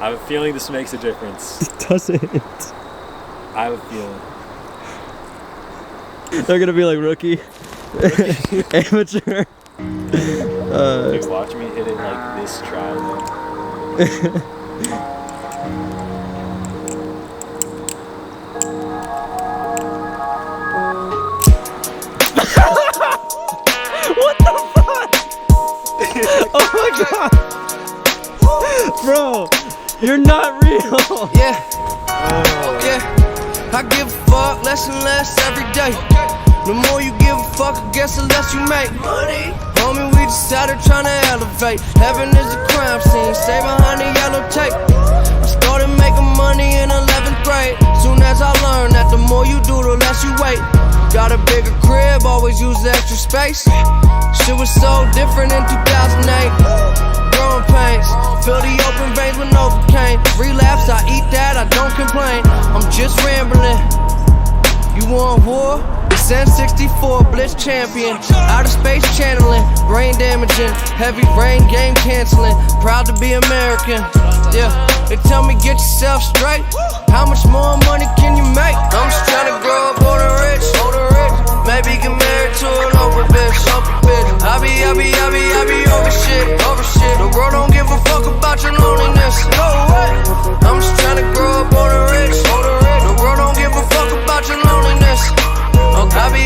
I have a feeling this makes a difference. It doesn't. I have a feeling. They're gonna be like rookie. Amateur. Dude, watch me hit it like this try though. What the fuck? Oh my god! Bro, you're not real! Yeah. Yeah. I give a fuck less and less every day. The more you give a fuck, I guess the less you make money. Homie, we just out here trying to elevate. Heaven is a crime scene, stay behind the yellow tape. I started making money in 11th grade. Soon as I learned that the more you do, the less you wait. Got a bigger crib, always use the extra space. Shit was so different in 2008. Growing pains, fill the open veins with Novocaine. Relapse, I eat that, I don't complain. I'm just rambling. You want war? It's N64, Blitz champion. Outer space channeling, brain damaging. Heavy rain, game canceling. Proud to be American. Yeah, they tell me get yourself straight. How much more money can you make? I'm just trying to grow up older rich. Maybe get married to an Oprah bitch. I be over shit. The world don't give a fuck about your loneliness. No way. I'm just trying to grow up older rich. The world don't give a fuck about your loneliness. I be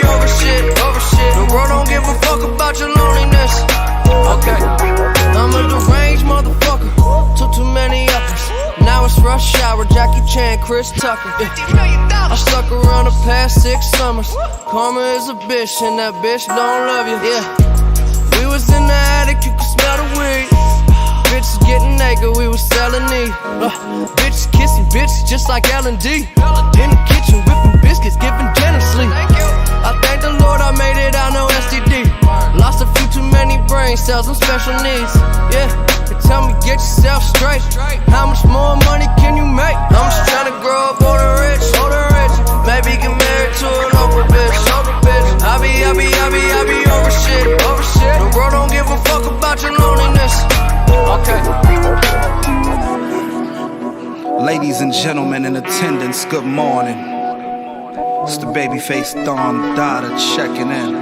over shit. The world don't give a fuck about your loneliness. Okay, I'm a deranged motherfucker. Too many uppers. Now it's rush hour, Jackie Chan, Chris Tucker. I stuck around the past 6 summers. Karma is a bitch and that bitch don't love you. Yeah, we was in the attic, you could smell the weed. Bitches getting naked, we was selling knee. Bitches kissing bitches just like L&D. In the kitchen whipping biscuits, giving Jenna sleep. I thank the Lord I made it out, no STD. Lost a few too many brain cells and special needs. Yeah, they tell me get yourself straight. How much more money can you make? I'm just trying to grow up older rich. Maybe get married to an Oprah bitch. I be over shit. The world don't give a fuck about your loneliness. Okay. Ladies and gentlemen in attendance, good morning. It's the babyface Don Dada checking in.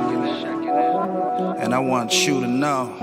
And I want you to know